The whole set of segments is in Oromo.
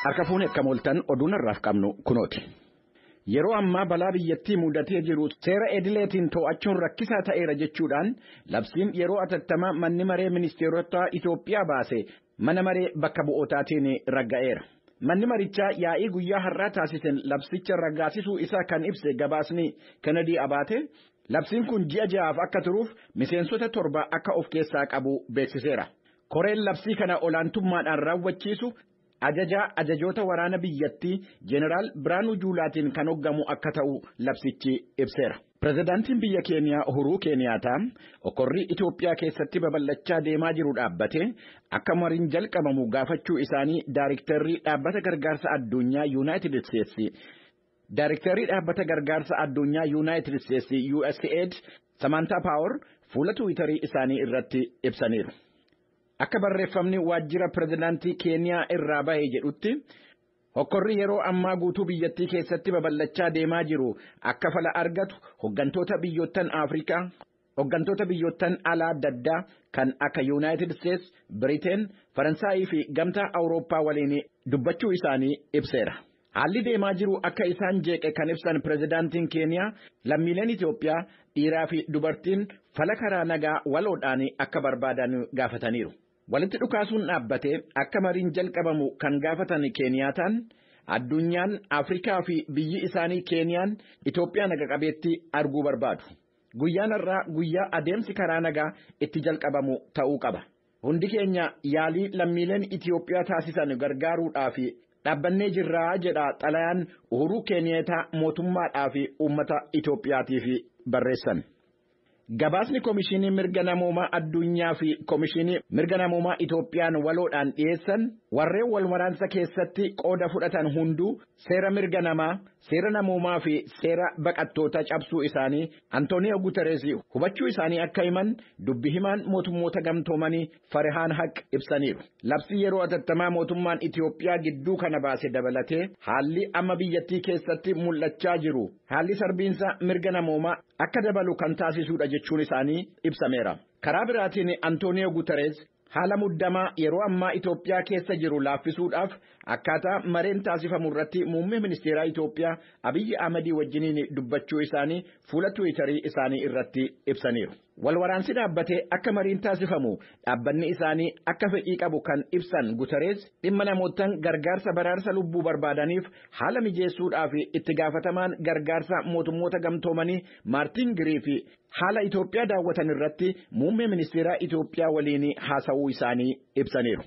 Harka fuunee akka mooltan oduun irraaf qabnu kunooti. Yeroo ammaa balaa biyyattii mudatee jiru seera edileetiin to'achuun rakkisaa ta'eera jechuudhaan labsiin yeroo atattamaa manni maree ministeerota Itoophiyaa baase mana maree bakka bu'ootaatiin ragga'eera. Manni marichaa yaa'ii guyyaa har'aa taasisen labsicha raggaasisuu isaa kan ibse gabaasni Kennedy Abaate labsiin kun ji'a ja'aaf akka turuuf miseensota 7 akka of keessaa qabu beeksiseera. Koreen labsii kana olaantummaadhaan raawwachiisu ajajoota waraana biyyattii Jeneraal Biraanuu Juulaatiin kan hoggamu akka ta'u labsichi ibseera. Pirezidaantiin biyya Keeniyaa Uhuruu Keeniyaataa okorrii Itoophiyaa keessatti babal'achaa deemaa jiru dhaabbate akka mariin jalqabamu gaafachuu isaanii Daayiriktarrii dhaabbata gargaarsa addunyaa Yuunaayitid Isteetsi. Daayiriktarrii dhaabbata gargaarsa addunyaa Yuunaayitid Isteetsi USAID Samantha Power fuula Tiwiitarii isaanii irratti ibsaniiru. Akka barreeffamni waajjira pirezidaantii Keeniyaa irraa bahee jedhutti hokkorri yeroo ammaa guutuu biyyattii keessatti babal'achaa deemaa jiru akka fala argatu hoggantoota biyyoottan Afrikaa, hoggantoota biyyoottan alaa adda addaa kan akka United States, Britain, Faransaayii fi gamtaa Awurooppaa waliin dubbachuu isaanii ibseera. Haalli deemaa jiru akka isaan jeeqe kan ibsan pirezidaantiin Keeniyaa lammiileen Itoophiyaa dhiiraa fi dubartiin fala karaa nagaa waloodhaan akka barbaadan gaafataniiru. Walitti dhukaasuun dhaabbate akka mariin jalqabamu kan gaafatan Keeniyaataan addunyaan Afrikaa fi biyyi isaanii Keeniyaan Itoophiyaa naga qabeetti arguu barbaadu. Guyyaan irraa guyyaa adeemsi karaa nagaa itti jalqabamu ta'uu qaba. Hundi keenya yaalii lammiileen Itoophiyaa taasisan gargaaruudhaaf dhaabbannee jirraa jedha xalayaan Uhuruu Keeniyaataa mootummaadhaa fi uummata Itoophiyaatiif barreessan. Gabaasni Komishinii Mirga Namoomaa Addunyaa fi Komishinii Mirga Namoomaa Itoophiyaan waloodhaan dhiyeessan warreen wal waraansa keessatti qooda fudhatan hunduu seera mirga namaa, seera namoomaa fi seera baqattoota cabsuu isaanii Antooniyo Guterees hubachuu isaanii akka himan dubbi himaan mootummoota gamtoomanii Farihaan Haq ibsaniiru. Labsii yeroo atattamaa mootummaan Itoophiyaa gidduu kana baase dabalatee haalli amma biyyattii keessatti mul'achaa jiru haalli sarbiinsa mirga namoomaa akka dabalu kan taasisuudha jechuun isaanii ibsameera. Karaa biraatiin Antooniyo Guterees haala muddamaa yeroo ammaa Itoophiyaa keessa jiru laaffisuudhaaf akkaataa mareen taasifamu irratti muummee ministeeraa Itoophiyaa Abiyyi Ahmedii wajjiniin dubbachuu isaanii fuula Tiwiitarii isaanii irratti ibsaniiru. Wal waraansi dhaabbatee akka mariin taasifamu dhaabbanni isaanii akka fedhii qabu kan ibsan Guterees dhimma namootaan gargaarsa baraarsa lubbuu barbaadaniif haala mijeessuudhaaf itti gaafatamaan gargaarsa mootummoota gamtoomanii Maartin Giriifi haala Itoophiyaa daawwatan irratti muummee ministeeraa Itoophiyaa waliin haasawuu isaanii ibsaniiru.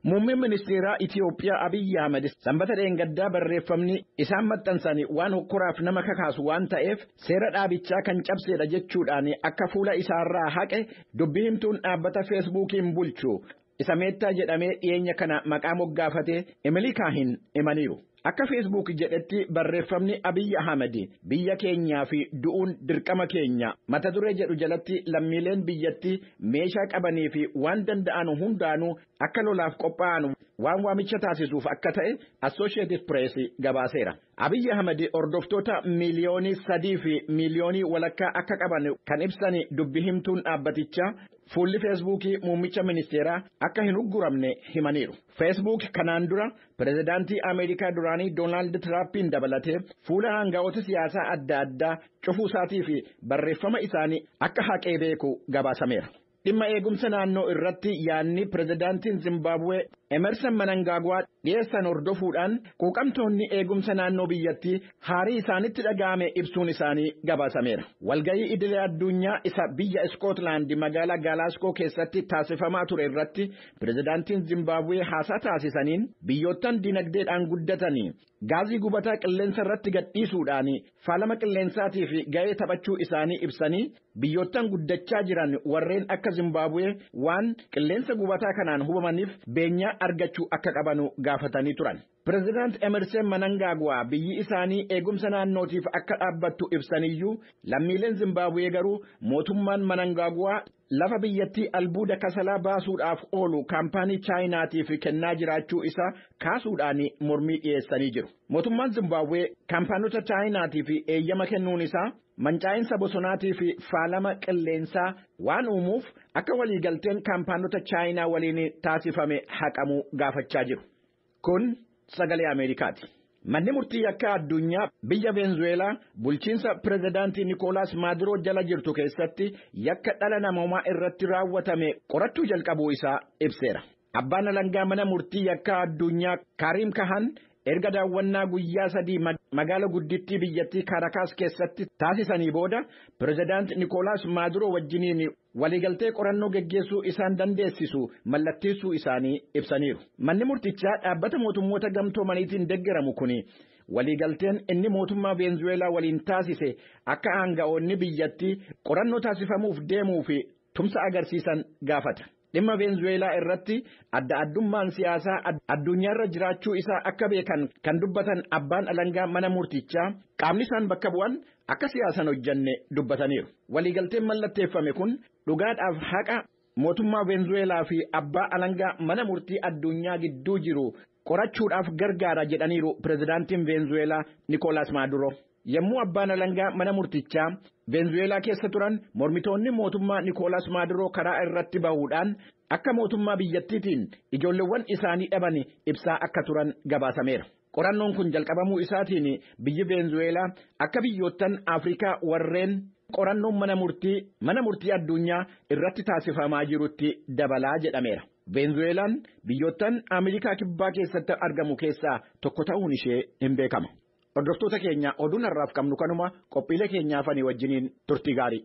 Muummeen ministeeraa Itoophiyaa Abiyyi Ahmed sanbata dheengaddaa barreeffamni isaan maxxansan waan hokkoraaf nama kakaasu waan ta'eef seera dhaabichaa kan cabseedha jechuudhaan akka fuula isaarraa haqe dubbii himtuun dhaabbata feesbuukiin bulchu isa meettaa jedhamee dhiyeenya kana maqaa moggaafatee Emily Kaahin himaniiru. Akka Facebook jedhetti barreeffamni Abiyyi Ahmed biyya keenyaa fi du'uun dirqama keenya mata duree jedhu jalatti lammiileen biyyattii meeshaa qabanii fi waan danda'an hundaanuu akka lolaaf qophaa'an waan waamicha taasisuuf akka ta'e Associated Press gabaaseera. Abiyyi Ahmed hordoftoota miliyoonii 3 fi miliyoonii walakkaa akka qaban kan ibsan dubbi himtuun dhaabbatichaa fuulli feesbuukii muummicha ministeeraa akka hin ugguramne himaniiru. Facebook kanaan dura pirezidaantii Ameerikaa duraanii Doonaald Tiraampiin dabalatee fuula hanga'oota siyaasaa adda addaa cufuu isaatii fi barreeffama isaanii akka haqee beeku gabaasameera. Dhimma eegumsa naannoo irratti yaanni pirezidaantiin Zimbabwe Emerson Mnangagwa dhiyeessan hordofuudhaan quuqamtoonni eegumsa naannoo biyyattii haarii isaanitti dhaga'ame ibsuun isaanii gabaasameera. Walgayii idilee addunyaa isa biyya Scotland magaalaa Glasgow keessatti taasifamaa ture irratti pirezidaantiin Zimbabwe haasaa taasisaniin biyyoottan dinagdeedhaan guddatanii gaazii gubataa qilleensa irratti gadhiisuudhaan faalama qilleensaatii fi ga'ee taphachuu isaanii ibsanii biyyoottan guddachaa jiran warreen akka Zimbabwe waan qilleensa gubataa kanaan hubamaniif beenyaa argachuu akka qabanu gaafatanii turan. President Emerson Mnangagwa biyyi isaanii eegumsa naannootiif akka dhaabbattu ibsaniyyuu lammiileen Zimbabwe garuu mootummaan Mnangagwa lafa biyyattii albuuda kasalaa baasuudhaaf oolu kaampaanii Chaayinaatiif kennaa jiraachuu isaa kaasuudhaan mormii dhiyeessanii jiru. Mootummaan Zimbabwe kaampaanota Chaayinaatiif eeyyama kennuun isaa mancaa'insa bosonaatii fi faalama qilleensaa waan uumuuf akka waliigalteen kaampaanota Chaayinaa waliin taasifame haqamuu gaafachaa jiru. Kun sagalee Ameerikaati. Manni murtii yakkaa addunyaa biyya Veenzuweelaa bulchiinsa pirezidaantii Nikolaas Maaduroo jala jirtu keessatti yakka dhala namoomaa irratti raawwatame qorachuu jalqabuu isaa ibseera. Abbaan alangaa mana murtii yakkaa addunyaa Karim Kahan erga daawwannaa guyyaa 3 magaala guddittii biyyattii Caracas keessatti taasisanii booda pirezidaantii Nikolaas Maaduroo wajjiniin waliigaltee qorannoo geggeessuu isaan dandeessisu mallatteessuu isaanii ibsaniiru. Manni murtichaa dhaabbata mootummoota gamtoomaniitiin deeggaramu kuni waliigalteen inni mootummaa Veenzuweelaa waliin taasise akka aanga'oonni biyyattii qorannoo taasifamuuf deemuu fi tumsa agarsiisan gaafata. Dhimma Veenzuweelaa irratti adda addummaan siyaasaa addunyaarra jiraachuu isaa akka beekan kan dubbatan abbaan alangaa mana murtichaa qaamni isaan bakka bu'an akka siyaasan hojjanne dubbataniiru. Waliigalteen mallatteeffame kun dhugaadhaaf haqa mootummaa Veenzuweelaa fi abbaa alangaa mana murtii addunyaa gidduu jiru qorachuudhaaf gargaara jedhaniiru pirezidaantiin Veenzuweelaa Nikolaas Maaduroo. Yommuu abbaan alangaa mana murtichaa Veenzuweelaa keessa turan mormitoonni mootummaa Nikolaas Maaduroo karaa irratti bahuudhaan akka mootummaa biyyattiitiin ijoolleewwan isaanii dhaban ibsaa akka turan gabaasameera. Qorannoon kun jalqabamuu isaatiin biyyi Veenzuweelaa akka biyyoottan Afrikaa warreen qorannoon mana murtii addunyaa irratti taasifamaa jirutti dabalaa jedhameera. Veenzuweelaan biyyoottan Ameerikaa kibbaa keessatti argamu keessaa tokko ta'uun ishee hin beekama. Hordoftoota keenya oduun har'aaf qabnu kanuma qophiilee keenyaaf ani wajjiniin turtii gaarii.